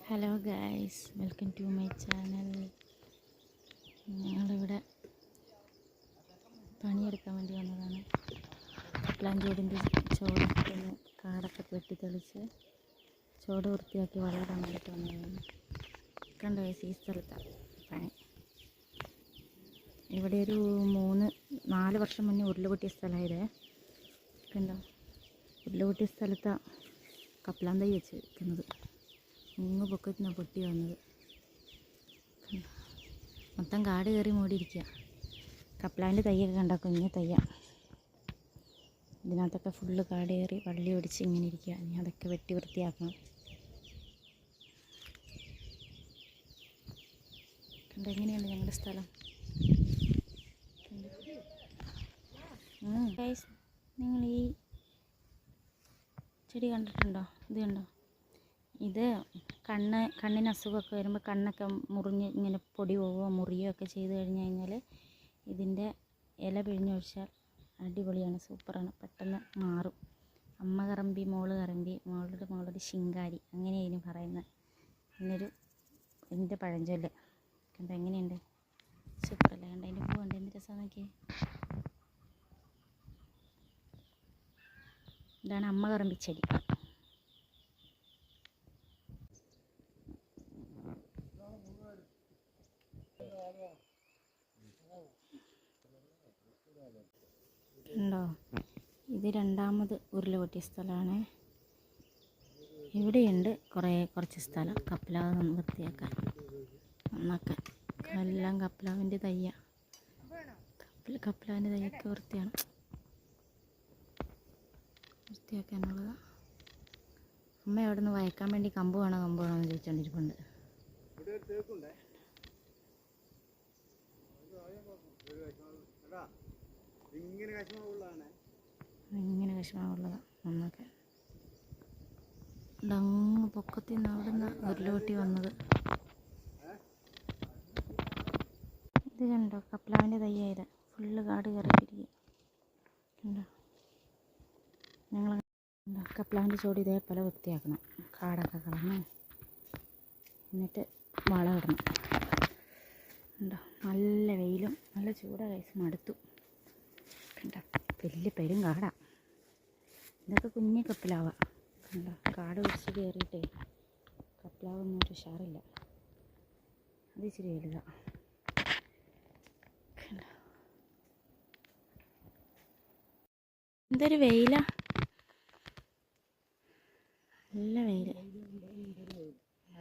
Hello guys, welcome to my channel. ഞങ്ങളിവിടെ പണിയെടുക്കാൻ വേണ്ടി വന്നതാണ്. പ്ലാൻ ചോടിൻ്റെ ചോടൊക്കെ കാടൊക്കെ വെട്ടിത്തെളിച്ച് ചോട് വൃത്തിയാക്കി വളരാൻ വേണ്ടിയിട്ട് വന്നതാണ്. കണ്ടോ ഈ സ്ഥലത്താണ് പണി. ഇവിടെ ഒരു 3-4 വർഷം മുന്നേ ഉരുളുപൊട്ടിയ സ്ഥലമായത്. കണ്ടോ, ഉരുളുപൊട്ടിയ സ്ഥലത്താണ് കപ്ലാൻ തൈ വെച്ച് വെക്കുന്നത്. 3 പൊക്കത്തിനാണ് പൊട്ടി വന്നത്. മൊത്തം കാട് കയറി മൂടിയിരിക്കുക. കപ്ലാൻ്റെ തൈയൊക്കെ കണ്ടോ, കുഞ്ഞ് തയ്യ. ഇതിനകത്തൊക്കെ ഫുള്ള് കാട് കയറി വള്ളി ഒടിച്ച് ഇങ്ങനെ ഇരിക്കുക. ഇനി അതൊക്കെ വെട്ടി വൃത്തിയാക്കണം. കണ്ടോ എങ്ങനെയുണ്ട് ഞങ്ങളുടെ സ്ഥലം. നിങ്ങൾ ഈ ചെടി കണ്ടിട്ടുണ്ടോ? ഇത് കണ്ടോ, ഇത് കണ്ണിന് അസുഖമൊക്കെ വരുമ്പോൾ കണ്ണൊക്കെ മുറിഞ്ഞ് ഇങ്ങനെ പൊടി പോവുകയോ മുറിയോ ഒക്കെ ചെയ്ത് കഴിഞ്ഞാൽ ഇതിൻ്റെ ഇല പിഴിഞ്ഞൊഴിച്ചാൽ അടിപൊളിയാണ്, സൂപ്പറാണ്, പെട്ടെന്ന് മാറും. അമ്മ കറമ്പി മോള് കറമ്പി മോളൊരു ശിങ്കാരി, അങ്ങനെയായിരുന്നു പറയുന്നത്. ഇതിൻ്റെ പഴഞ്ചൊല്ല് കണ്ടോ എങ്ങനെയുണ്ട്, സൂപ്പറല്ലേ? കണ്ടോ അതിൻ്റെ പൂ കണ്ടോ, എന്ത് രസമാണ് നോക്കിയേ. ഇതാണ് അമ്മ കറമ്പിച്ചെടി. ഉണ്ടോ, ഇത് രണ്ടാമത് ഉരുളുപൊട്ടിയ സ്ഥലമാണ്. ഇവിടെയുണ്ട് കുറച്ച് സ്ഥലം കപ്ലാവ് വൃത്തിയാക്കാൻ, നന്നാക്കാൻ. എല്ലാം കപ്ലാവിൻ്റെ തയ്യ, കപ്ലാവിൻ്റെ തയ്യൊക്കെ വൃത്തിയാക്കാനുള്ളതാണ്. അമ്മ അവിടെ നിന്ന് വയക്കാൻ വേണ്ടി കമ്പ് വേണോ എന്ന് ചോദിച്ചുകൊണ്ടിരിപ്പുണ്ട്. ഇങ്ങനെ കശുമാവുള്ളതാണ് നന്നാക്കാൻ. അങ്ങ് പൊക്കത്തിൽ നിന്ന് അവിടെ നിന്ന് ഉരുളുപൊട്ടി വന്നത്. ഇത് കണ്ടോ, കപ്ലാവിൻ്റെ തയ്യായത് ഫുള്ള് കാട് കയറിയിട്ടിരിക്കുക. കണ്ടോ, ഞങ്ങൾ കപ്ലാവിൻ്റെ ചോട് ഇതേപോലെ വൃത്തിയാക്കണം. കാടൊക്കെ കളഞ്ഞ് എന്നിട്ട് വളം ഇടണം. കണ്ടോ, നല്ല വെയിലും നല്ല ചൂടാ കൈസ്, മടുത്തു. കണ്ടോ, വലിയ പെരും കാടാ. ഇതൊക്കെ കുഞ്ഞ് കപ്ലാവാ. കണ്ടോ, കാട് പിടിച്ച് കയറിയിട്ടേ കപ്ലാവൊന്നും ഒരു ഉഷാറില്ല. അത് ഇച്ചിരി വലുതാ. കണ്ടോ, എന്തൊരു വെയിലാ.